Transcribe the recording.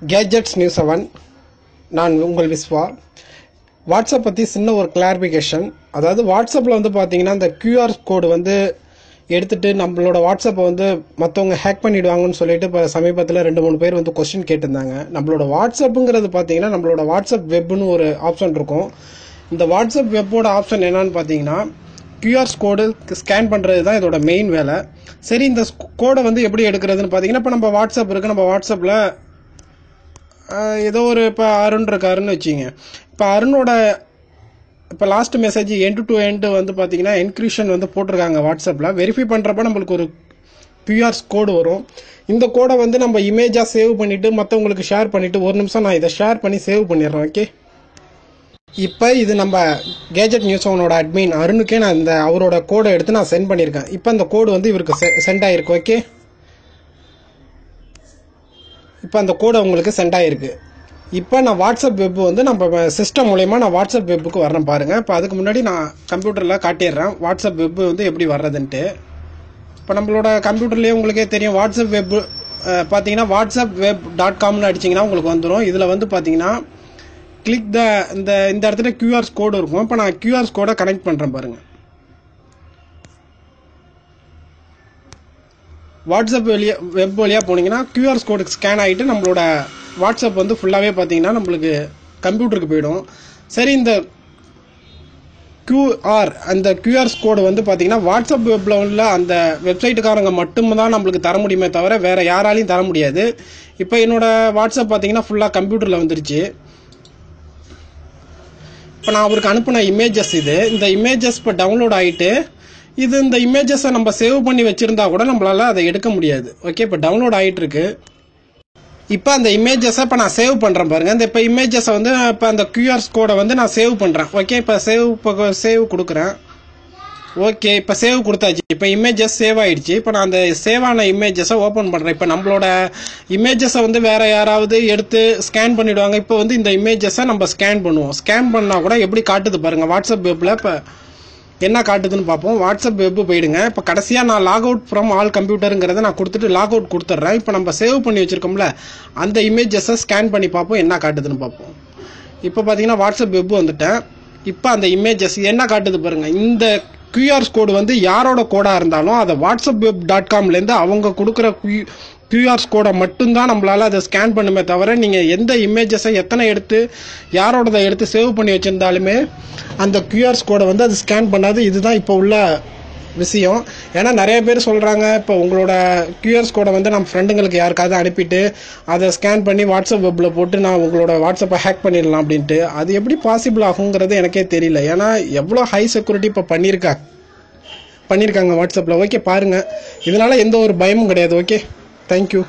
Gadgets news 7 நான் உங்கள் Vishwa. WhatsApp பற்றி சின்ன ஒரு கிளாரிஃபிகேஷன். அதாவது வாட்ஸ்அப்பில் வந்து பார்த்தீங்கன்னா இந்த கியூஆர் கோடு வந்து எடுத்துகிட்டு நம்மளோட வாட்ஸ்அப்பை வந்து மற்றவங்க ஹேக் பண்ணிவிடுவாங்கன்னு சொல்லிட்டு இப்போ சமீபத்தில் 2-3 பேர் வந்து கொஸ்டின் கேட்டிருந்தாங்க. நம்மளோட வாட்ஸ்அப்புங்கிறது பார்த்தீங்கன்னா நம்மளோட வாட்ஸ்அப் வெப்னு ஒரு ஆப்ஷன் இருக்கும். இந்த வாட்ஸ்அப் வெப்போட ஆப்ஷன் என்னன்னு பார்த்தீங்கன்னா கியூஆர் கோடு ஸ்கேன் பண்ணுறது தான் இதோட மெயின் வேலை. சரி, இந்த கோடை வந்து எப்படி எடுக்கிறதுன்னு பார்த்தீங்கன்னா இப்போ நம்ம வாட்ஸ்அப் இருக்குது, நம்ம வாட்ஸ்அப்பில் ஏதோ ஒரு இப்போ அருண் இருக்காருன்னு வச்சுங்க. இப்போ அருணோட இப்போ last message end to end வந்து பார்த்தீங்கன்னா என்கிரிப்ஷன் வந்து போட்டிருக்காங்க வாட்ஸ்அப்பில். வெரிஃபை பண்ணுறப்ப நம்மளுக்கு ஒரு கியூஆர் கோடு வரும். இந்த கோடை வந்து நம்ம இமேஜாக சேவ் பண்ணிவிட்டு மற்றவங்களுக்கு ஷேர் பண்ணிவிட்டு ஒரு நிமிஷம் நான் இதை ஷேர் பண்ணி சேவ் பண்ணிடுறேன். ஓகே, இப்போ இது நம்ம கேஜெட் நியூஸ் அவனோட அட்மின் அருணுக்கே நான் இந்த அவரோட கோடை எடுத்து நான் சென்ட் பண்ணியிருக்கேன். இப்போ அந்த கோடு வந்து இவருக்கு சென்ட் ஆகிருக்கு. ஓகே, இப்போ அந்த கோடு உங்களுக்கு சென்ட் ஆகிருக்கு. இப்போ நான் வாட்ஸ்அப் வெப் வந்து நம்ம சிஸ்டம் மூலயமா நான் வாட்ஸ்அப் வெப்புக்கு வரேன் பாருங்கள். இப்போ அதுக்கு முன்னாடி நான் கம்ப்யூட்டரில் காட்டிடுறேன் வாட்ஸ்அப் வெப் வந்து எப்படி வர்றதுன்ட்டு. இப்போ நம்மளோட கம்ப்யூட்டர்லேயே உங்களுக்கே தெரியும் வாட்ஸ்அப் வெப் பார்த்தீங்கன்னா whatsappweb.comனு அடிச்சிங்கன்னா உங்களுக்கு வந்துடும். இதில் வந்து பார்த்தீங்கன்னா கிளிக் இந்த இடத்துல கியூஆர் கோடு இருக்கும். இப்போ நான் கியூஆர் கோடை கனெக்ட் பண்ணுறேன் பாருங்கள். வாட்ஸ்அப் வெப் வழியாக போனீங்கன்னா கியூஆர் கோடு ஸ்கேன் ஆகிட்டு நம்மளோட வாட்ஸ்அப் வந்து ஃபுல்லாகவே பார்த்தீங்கன்னா நம்மளுக்கு கம்ப்யூட்டருக்கு போயிடும். சரி, இந்த அந்த கியூஆர் கோடு வந்து பார்த்தீங்கன்னா வாட்ஸ்அப் வெப்பில் உள்ள அந்த வெப்சைட்டுக்காரங்க மட்டும்தான் நம்மளுக்கு தர முடியுமே தவிர வேறு யாராலையும் தர முடியாது. இப்போ என்னோட வாட்ஸ்அப் பார்த்தீங்கன்னா ஃபுல்லாக கம்ப்யூட்டரில் வந்துருச்சு. இப்போ நான் அவருக்கு அனுப்பின இமேஜஸ் இந்த இமேஜஸ் இப்போ டவுன்லோட் ஆகிட்டு இந்த இமேஜஸை நம்ம சேவ் பண்ணி வச்சுருந்தா கூட நம்மளால் அதை எடுக்க முடியாது. ஓகே, இப்போ டவுன்லோட் ஆகிட்டு இருக்கு. இப்போ அந்த இமேஜஸை இப்போ நான் சேவ் பண்ணுறேன் பாருங்கள். இந்த இப்போ இமேஜஸை வந்து இப்போ அந்த கியூஆர் கோடை வந்து நான் சேவ் பண்ணுறேன். ஓகே, இப்போ சேவ் கொடுக்குறேன். ஓகே, இப்போ சேவ் கொடுத்தாச்சு. இப்போ இமேஜஸ் சேவ் ஆகிடுச்சு. இப்போ நான் அந்த சேவ் ஆன இமேஜஸை ஓப்பன் பண்ணுறேன். இப்போ நம்மளோட இமேஜஸை வந்து வேறு யாராவது எடுத்து ஸ்கேன் பண்ணிவிடுவாங்க. இப்போ வந்து இந்த இமேஜஸை நம்ம ஸ்கேன் பண்ணுவோம். ஸ்கேன் பண்ணால் கூட எப்படி காட்டுது பாருங்கள் வாட்ஸ்அப் வெப்பில். இப்போ என்ன காட்டுதுன்னு பார்ப்போம். வாட்ஸ்அப் வெப்பு போயிடுங்க. இப்போ கடைசியாக நான் லாக் அவுட் ஃப்ரம் ஆல் கம்ப்யூட்டருங்கிறத நான் கொடுத்துட்டு லாக் அவுட் கொடுத்துட்றேன். இப்போ நம்ம சேவ் பண்ணி வச்சுருக்கோம்ல அந்த இமேஜஸை ஸ்கேன் பண்ணி பார்ப்போம் என்ன காட்டுதுன்னு பார்ப்போம். இப்போ பார்த்தீங்கன்னா வாட்ஸ்அப் வெப்பு வந்துட்டேன். இப்போ அந்த இமேஜஸ் என்ன காட்டுது பாருங்கள். இந்த கியூஆர் கோடு வந்து யாரோட கோடாக இருந்தாலும் அதை whatsappweb.comலேருந்து அவங்க கொடுக்குற கியூஆர் கோடை மட்டும்தான் நம்மளால் அதை ஸ்கேன் பண்ணுமே தவிர நீங்கள் எந்த இமேஜஸை எத்தனை எடுத்து யாரோடதை எடுத்து சேவ் பண்ணி வச்சுருந்தாலுமே அந்த கியூஆர் கோடை வந்து அது ஸ்கேன் பண்ணாது. இதுதான் இப்போ உள்ள விஷயம். ஏன்னா நிறைய பேர் சொல்கிறாங்க இப்போ உங்களோட கியூஆர் கோடை வந்து நம்ம ஃப்ரெண்டுங்களுக்கு யாருக்காவது அனுப்பிட்டு அதை ஸ்கேன் பண்ணி வாட்ஸ்அப் வெப்பில் போட்டு நான் உங்களோட வாட்ஸ்அப்பை ஹேக் பண்ணிடலாம் அப்படின்ட்டு. அது எப்படி பாசிபிள் ஆகுங்கிறது எனக்கே தெரியல. ஏன்னா எவ்வளோ ஹை செக்யூரிட்டி இப்போ பண்ணியிருக்காங்க வாட்ஸ்அப்பில். ஓகே, பாருங்கள், இதனால் எந்த ஒரு பயமும் கிடையாது. Okay, thank you.